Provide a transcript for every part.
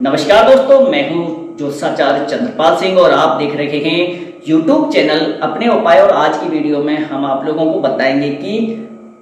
नमस्कार दोस्तों, मैं हूं ज्योतिषाचार्य चंद्रपाल सिंह और आप देख रहे हैं यूट्यूब चैनल अपने उपाय। और आज की वीडियो में हम आप लोगों को बताएंगे कि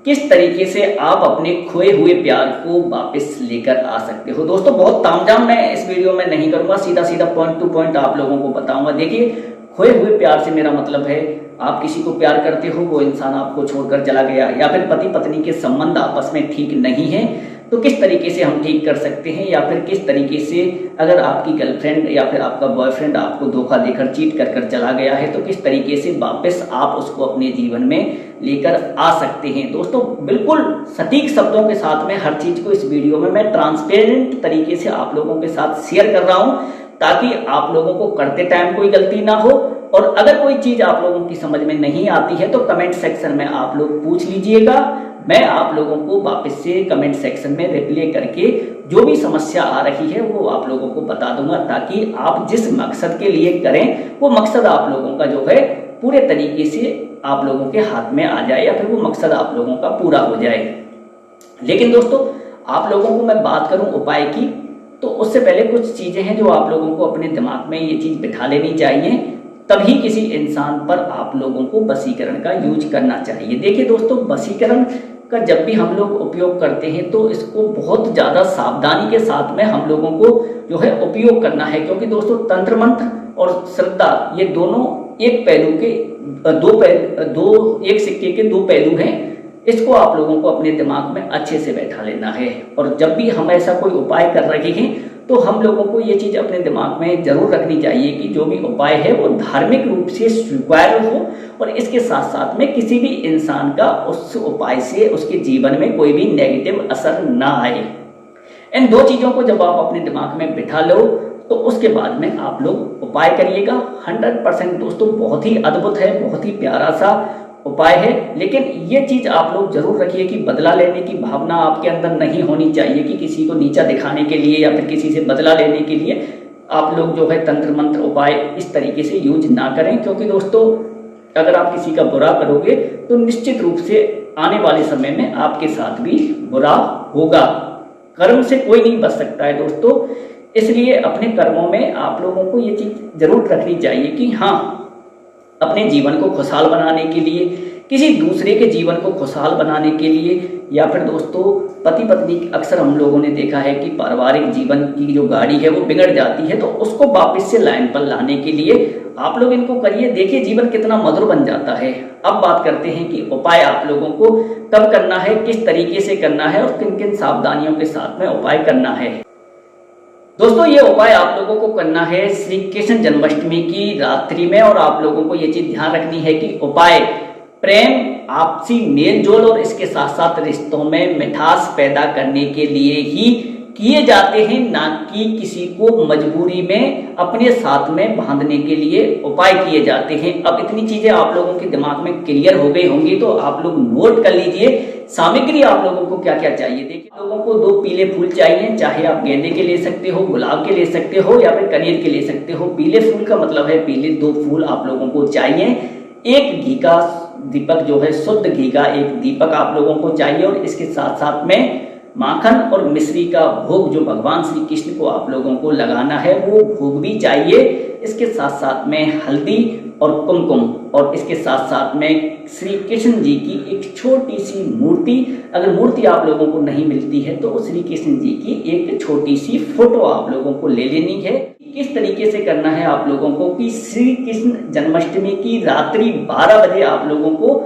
किस तरीके से आप अपने खोए हुए प्यार को वापस लेकर आ सकते हो। दोस्तों, बहुत तामझाम मैं इस वीडियो में नहीं करूंगा, सीधा सीधा पॉइंट टू पॉइंट आप लोगों को बताऊंगा। देखिए, खोए हुए प्यार से मेरा मतलब है आप किसी को प्यार करते हो, वो इंसान आपको छोड़कर चला गया, या फिर पति पत्नी के संबंध आपस में ठीक नहीं है, तो किस तरीके से हम ठीक कर सकते हैं, या फिर किस तरीके से अगर आपकी गर्लफ्रेंड या फिर आपका बॉयफ्रेंड आपको धोखा देकर चीट कर चला गया है तो किस तरीके से वापस आप उसको अपने जीवन में लेकर आ सकते हैं। दोस्तों, बिल्कुल सटीक शब्दों के साथ में हर चीज को इस वीडियो में मैं ट्रांसपेरेंट तरीके से आप लोगों के साथ शेयर कर रहा हूं, ताकि आप लोगों को करते टाइम कोई गलती ना हो। और अगर कोई चीज आप लोगों की समझ में नहीं आती है तो कमेंट सेक्शन में आप लोग पूछ लीजिएगा, मैं आप लोगों को वापस से कमेंट सेक्शन में रिप्लाई करके जो भी समस्या आ रही है वो आप लोगों को बता दूंगा, ताकि आप जिस मकसद के लिए करें वो मकसद आप लोगों का जो है पूरे तरीके से आप लोगों के हाथ में आ जाए, या फिर वो मकसद आप लोगों का पूरा हो जाए। लेकिन दोस्तों, आप लोगों को मैं बात करूं उपाय की, तो उससे पहले कुछ चीजें हैं जो आप लोगों को अपने दिमाग में ये चीज बिठा लेनी चाहिए, तभी किसी इंसान पर आप लोगों को वशीकरण का यूज करना चाहिए। देखिए दोस्तों, वशीकरण का जब भी हम लोग उपयोग करते हैं तो इसको बहुत ज़्यादा सावधानी के साथ में हम लोगों को जो है उपयोग करना है, क्योंकि दोस्तों तंत्र मंत्र और श्रद्धा ये दोनों एक पहलू के एक सिक्के के दो पहलू हैं। इसको आप लोगों को अपने दिमाग में अच्छे से बैठा लेना है, और जब भी हम ऐसा कोई उपाय कर रहे हैं तो हम लोगों को ये चीज अपने दिमाग में जरूर रखनी चाहिए कि जो भी उपाय है वो धार्मिक रूप से स्वीकार्य हो, और इसके साथ साथ में किसी भी इंसान का उस उपाय से उसके जीवन में कोई भी नेगेटिव असर ना आए। इन दो चीजों को जब आप अपने दिमाग में बिठा लो तो उसके बाद में आप लोग उपाय करिएगा। 100% दोस्तों बहुत ही अद्भुत है, बहुत ही प्यारा सा उपाय है। लेकिन ये चीज आप लोग जरूर रखिए कि बदला लेने की भावना आपके अंदर नहीं होनी चाहिए, कि किसी को नीचा दिखाने के लिए या फिर किसी से बदला लेने के लिए आप लोग जो है तंत्र मंत्र उपाय इस तरीके से यूज ना करें। क्योंकि दोस्तों, अगर आप किसी का बुरा करोगे तो निश्चित रूप से आने वाले समय में आपके साथ भी बुरा होगा। कर्म से कोई नहीं बच सकता है दोस्तों, इसलिए अपने कर्मों में आप लोगों को ये चीज जरूर रखनी चाहिए कि हाँ, अपने जीवन को खुशहाल बनाने के लिए, किसी दूसरे के जीवन को खुशहाल बनाने के लिए, या फिर दोस्तों पति पत्नी अक्सर हम लोगों ने देखा है कि पारिवारिक जीवन की जो गाड़ी है वो बिगड़ जाती है, तो उसको वापस से लाइन पर लाने के लिए आप लोग इनको करिए। देखिए, जीवन कितना मधुर बन जाता है। अब बात करते हैं कि उपाय आप लोगों को कब करना है, किस तरीके से करना है, और किन किन सावधानियों के साथ में उपाय करना है। दोस्तों, ये उपाय आप लोगों को करना है श्री कृष्ण जन्माष्टमी की रात्रि में, और आप लोगों को ये चीज ध्यान रखनी है कि उपाय प्रेम, आपसी मेल जोल और इसके साथ साथ रिश्तों में मिठास पैदा करने के लिए ही किए जाते हैं, ना कि किसी को मजबूरी में अपने साथ में बांधने के लिए उपाय किए जाते हैं। अब इतनी चीजें आप लोगों के दिमाग में क्लियर हो गई होंगी, तो आप लोग नोट कर लीजिए सामग्री आप लोगों को क्या क्या चाहिए। देखिए, लोगों को 2 पीले फूल चाहिए, चाहे आप गेंदे के ले सकते हो, गुलाब के ले सकते हो, या फिर कनेर के ले सकते हो। पीले फूल का मतलब है पीले 2 फूल आप लोगों को चाहिए। एक घी का दीपक जो है, शुद्ध घी का एक दीपक आप लोगों को चाहिए, और इसके साथ साथ में माखन और मिश्री का भोग जो भगवान श्री कृष्ण को आप लोगों को लगाना है वो भोग भी चाहिए। इसके साथ साथ में हल्दी और कुमकुम, और इसके साथ साथ में श्री कृष्ण जी की एक छोटी सी मूर्ति, अगर मूर्ति आप लोगों को नहीं मिलती है तो श्री कृष्ण जी की एक छोटी सी फोटो आप लोगों को ले लेनी है। किस तरीके से करना है आप लोगों को कि श्री कृष्ण जन्माष्टमी की रात्रि 12 बजे आप लोगों को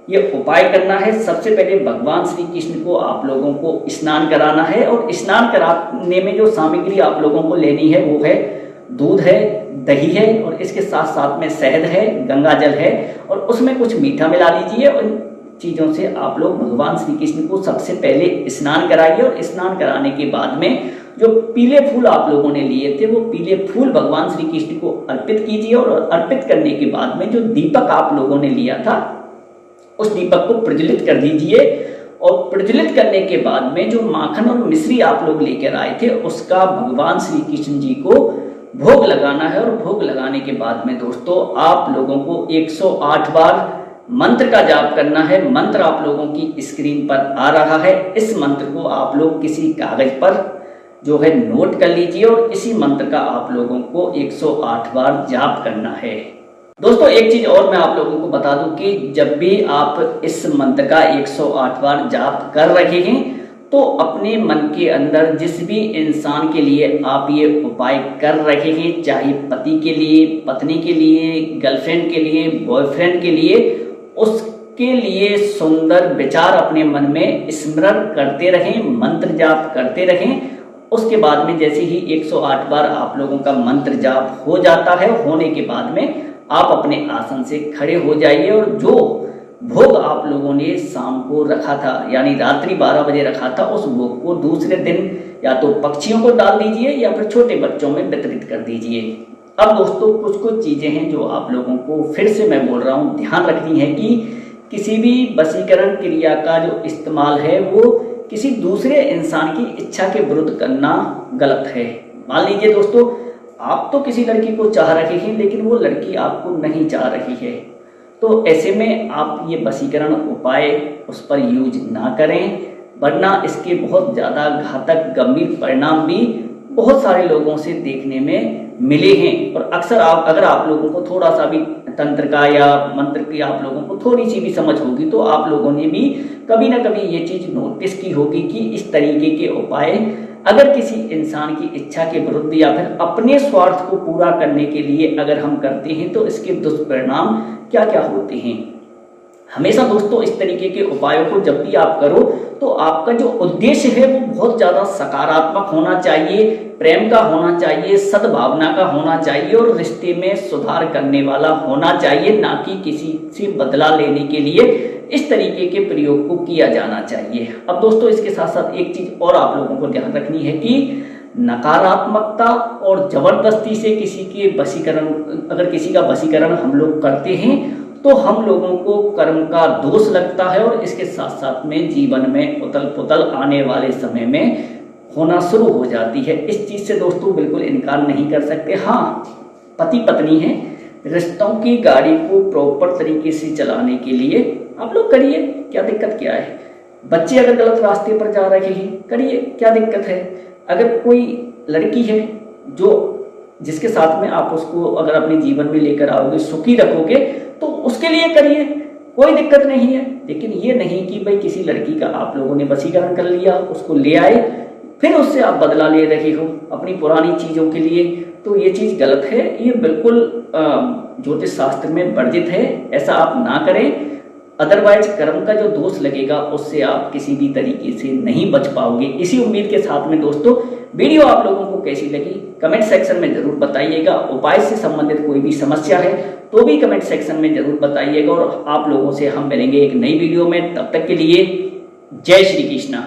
ये उपाय करना है। सबसे पहले भगवान श्री कृष्ण को आप लोगों को स्नान कराना है, और स्नान कराने में जो सामग्री आप लोगों को लेनी है वो है दूध है, दही है, और इसके साथ साथ में शहद है, गंगा जल है, और उसमें कुछ मीठा मिला लीजिए। और इन चीज़ों से आप लोग भगवान श्री कृष्ण को सबसे पहले स्नान कराइए, और स्नान कराने के बाद में जो पीले फूल आप लोगों ने लिए थे वो पीले फूल भगवान श्री कृष्ण को अर्पित कीजिए। और अर्पित करने के बाद में जो दीपक आप लोगों ने लिया था उस दीपक को प्रज्वलित कर दीजिए, और प्रज्वलित करने के बाद में जो माखन और मिश्री आप लोग लेकर आए थे उसका भगवान श्री कृष्ण जी को भोग लगाना है। और भोग लगाने के बाद में दोस्तों आप लोगों को 108 बार मंत्र का जाप करना है। मंत्र आप लोगों की स्क्रीन पर आ रहा है। इस मंत्र को आप लोग किसी कागज पर जो है नोट कर लीजिए और इसी मंत्र का आप लोगों को 108 बार जाप करना है। दोस्तों एक चीज और मैं आप लोगों को बता दूं कि जब भी आप इस मंत्र का 108 बार जाप कर रहे हैं तो अपने मन के अंदर जिस भी इंसान के लिए आप ये उपाय कर रहे हैं, चाहे पति के लिए, पत्नी के लिए, गर्लफ्रेंड के लिए, बॉयफ्रेंड के लिए, उसके लिए सुंदर विचार अपने मन में स्मरण करते रहें, मंत्र जाप करते रहें। उसके बाद में जैसे ही 108 बार आप लोगों का मंत्र जाप हो जाता है, होने के बाद में आप अपने आसन से खड़े हो जाइए और जो भोग आप लोगों ने शाम को रखा था यानी रात्रि 12 बजे रखा था, उस भोग को दूसरे दिन या तो पक्षियों को डाल दीजिए या फिर छोटे बच्चों में वितरित कर दीजिए। अब दोस्तों कुछ चीजें हैं जो आप लोगों को फिर से मैं बोल रहा हूँ ध्यान रखनी है कि किसी भी वशीकरण क्रिया का जो इस्तेमाल है वो किसी दूसरे इंसान की इच्छा के विरुद्ध करना गलत है। मान लीजिए दोस्तों आप तो किसी लड़की को चाह रहे हैं लेकिन वो लड़की आपको नहीं चाह रही है, तो ऐसे में आप ये वशीकरण उपाय उस पर यूज ना करें, वरना इसके बहुत ज़्यादा घातक गंभीर परिणाम भी बहुत सारे लोगों से देखने में मिले हैं। और अक्सर अगर आप लोगों को थोड़ा सा भी तंत्र का या मंत्र की आप लोगों को थोड़ी सी भी समझ होगी तो आप लोगों ने भी कभी ना कभी ये चीज़ नोटिस की होगी कि इस तरीके के उपाय अगर किसी इंसान की इच्छा के विरुद्ध या फिर अपने स्वार्थ को पूरा करने के लिए अगर हम करते हैं तो इसके दुष्परिणाम क्या क्या होते हैं। हमेशा दोस्तों इस तरीके के उपायों को जब भी आप करो तो आपका जो उद्देश्य है वो बहुत ज़्यादा सकारात्मक होना चाहिए, प्रेम का होना चाहिए, सद्भावना का होना चाहिए और रिश्ते में सुधार करने वाला होना चाहिए, ना कि किसी से बदला लेने के लिए इस तरीके के प्रयोग को किया जाना चाहिए। अब दोस्तों इसके साथ साथ एक चीज और आप लोगों को ध्यान रखनी है कि नकारात्मकता और जबरदस्ती से किसी के वशीकरण, अगर किसी का वशीकरण हम लोग करते हैं तो हम लोगों को कर्म का दोष लगता है और इसके साथ साथ में जीवन में उथल पुथल आने वाले समय में होना शुरू हो जाती है। इस चीज से दोस्तों बिल्कुल इनकार नहीं कर सकते। हाँ, पति पत्नी है, रिश्तों की गाड़ी को प्रॉपर तरीके से चलाने के लिए आप लोग करिए, क्या दिक्कत क्या है। बच्चे अगर गलत रास्ते पर जा रहे हैं करिए, क्या दिक्कत है। अगर कोई लड़की है जिसके साथ में आप उसको अगर अपने जीवन में लेकर आओगे, सुखी रखोगे, तो उसके लिए करिए, कोई दिक्कत नहीं है। लेकिन ये नहीं कि भाई किसी लड़की का आप लोगों ने वशीकरण कर लिया, उसको ले आए, फिर उससे आप बदला ले रहे हो अपनी पुरानी चीज़ों के लिए, तो ये चीज़ गलत है। ये बिल्कुल ज्योतिष शास्त्र में वर्जित है, ऐसा आप ना करें। अदरवाइज कर्म का जो दोष लगेगा उससे आप किसी भी तरीके से नहीं बच पाओगे। इसी उम्मीद के साथ में दोस्तों वीडियो आप लोगों को कैसी लगी कमेंट सेक्शन में जरूर बताइएगा। उपाय से संबंधित कोई भी समस्या है तो भी कमेंट सेक्शन में जरूर बताइएगा और आप लोगों से हम मिलेंगे एक नई वीडियो में। तब तक के लिए जय श्री कृष्णा।